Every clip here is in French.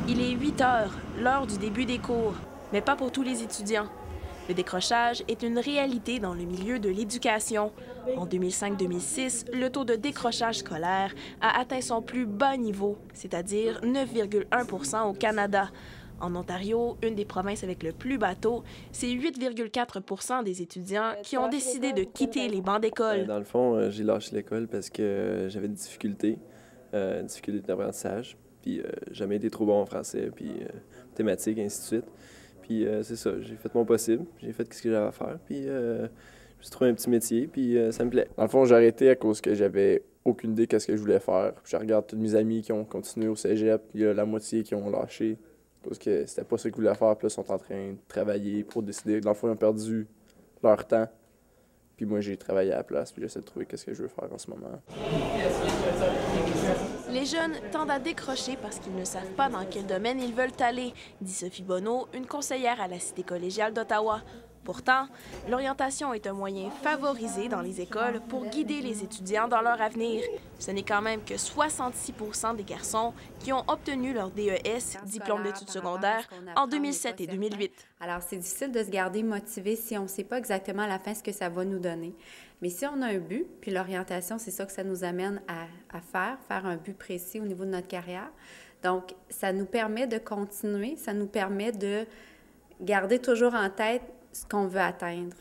Il est 8 heures, l'heure du début des cours, mais pas pour tous les étudiants. Le décrochage est une réalité dans le milieu de l'éducation. En 2005-2006, le taux de décrochage scolaire a atteint son plus bas niveau, c'est-à-dire 9,1 % au Canada. En Ontario, une des provinces avec le plus bas taux, c'est 8,4 % des étudiants qui ont décidé de quitter les bancs d'école. Dans le fond, j'ai lâché l'école parce que j'avais des difficultés d'apprentissage. Puis jamais été trop bon en français, puis mathématiques, et ainsi de suite. Puis c'est ça, j'ai fait mon possible, j'ai fait ce que j'avais à faire, puis je me suis trouvé un petit métier, puis ça me plaît. Dans le fond, j'ai arrêté à cause que j'avais aucune idée de ce que je voulais faire. Puis je regarde tous mes amis qui ont continué au cégep, il y a la moitié qui ont lâché parce que c'était pas ce qu'ils voulaient faire, puis là, ils sont en train de travailler pour décider. Dans le fond, ils ont perdu leur temps. Puis moi, j'ai travaillé à la place, puis j'essaie de trouver ce que je veux faire en ce moment. Les jeunes tendent à décrocher parce qu'ils ne savent pas dans quel domaine ils veulent aller, dit Sophie Bonneau, une conseillère à la Cité collégiale d'Ottawa. Pourtant, l'orientation est un moyen favorisé dans les écoles pour guider les étudiants dans leur avenir. Ce n'est quand même que 66 % des garçons qui ont obtenu leur DES, diplôme d'études secondaires, en 2007 et 2008. Alors, c'est difficile de se garder motivé si on ne sait pas exactement à la fin ce que ça va nous donner. Mais si on a un but, puis l'orientation, c'est ça que ça nous amène à faire un but précis au niveau de notre carrière. Donc, ça nous permet de continuer, ça nous permet de garder toujours en tête ce qu'on veut atteindre.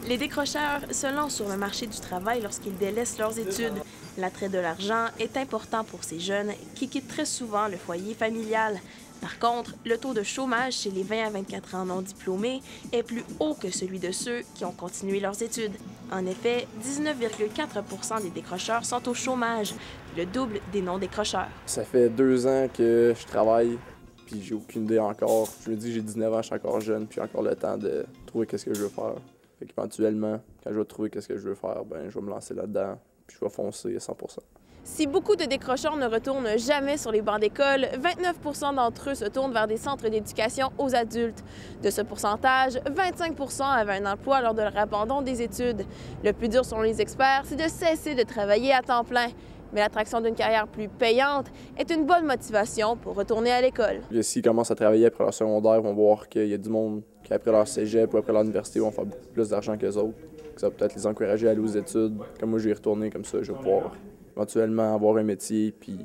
Les décrocheurs se lancent sur le marché du travail lorsqu'ils délaissent leurs études. L'attrait de l'argent est important pour ces jeunes qui quittent très souvent le foyer familial. Par contre, le taux de chômage chez les 20 à 24 ans non diplômés est plus haut que celui de ceux qui ont continué leurs études. En effet, 19,4 % des décrocheurs sont au chômage, le double des non-décrocheurs. Ça fait 2 ans que je travaille, puis j'ai aucune idée encore. Je me dis que j'ai 19 ans, je suis encore jeune, puis j'ai encore le temps de trouver ce que je veux faire. Fait qu'éventuellement, quand je vais trouver ce que je veux faire, ben je vais me lancer là-dedans, puis je vais foncer à 100 %. Si beaucoup de décrocheurs ne retournent jamais sur les bancs d'école, 29 % d'entre eux se tournent vers des centres d'éducation aux adultes. De ce pourcentage, 25 % avaient un emploi lors de leur abandon des études. Le plus dur, selon les experts, c'est de cesser de travailler à temps plein. Mais l'attraction d'une carrière plus payante est une bonne motivation pour retourner à l'école. S'ils commencent à travailler après leur secondaire, ils vont voir qu'il y a du monde qui, après leur cégep ou après leur université, vont faire beaucoup plus d'argent qu'eux autres. Ça va peut-être les encourager à aller aux études. Comme moi, je vais y retourner comme ça, je vais pouvoir éventuellement avoir un métier puis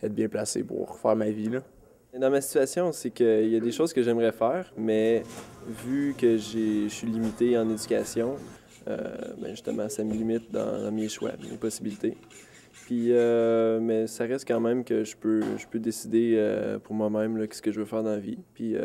être bien placé pour faire ma vie, là. Dans ma situation, c'est qu'il y a des choses que j'aimerais faire, mais vu que je suis limité en éducation, ben justement, ça me limite dans mes choix, mes possibilités. Puis, mais ça reste quand même que je peux décider pour moi-même ce que je veux faire dans la vie. Puis,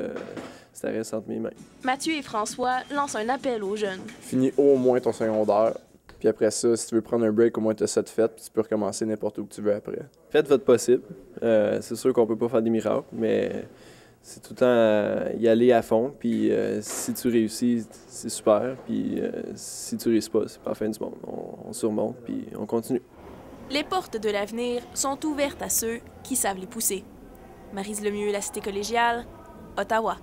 ça reste entre mes mains. Mathieu et François lancent un appel aux jeunes. Finis au moins ton secondaire. Puis après ça, si tu veux prendre un break, au moins tu as ça de fait, puis tu peux recommencer n'importe où que tu veux après. Faites votre possible. C'est sûr qu'on peut pas faire des miracles, mais c'est tout le temps y aller à fond. Puis si tu réussis, c'est super. Puis si tu réussis pas, c'est pas la fin du monde. On surmonte, puis on continue. Les portes de l'avenir sont ouvertes à ceux qui savent les pousser. Maryse Lemieux, la Cité collégiale, Ottawa.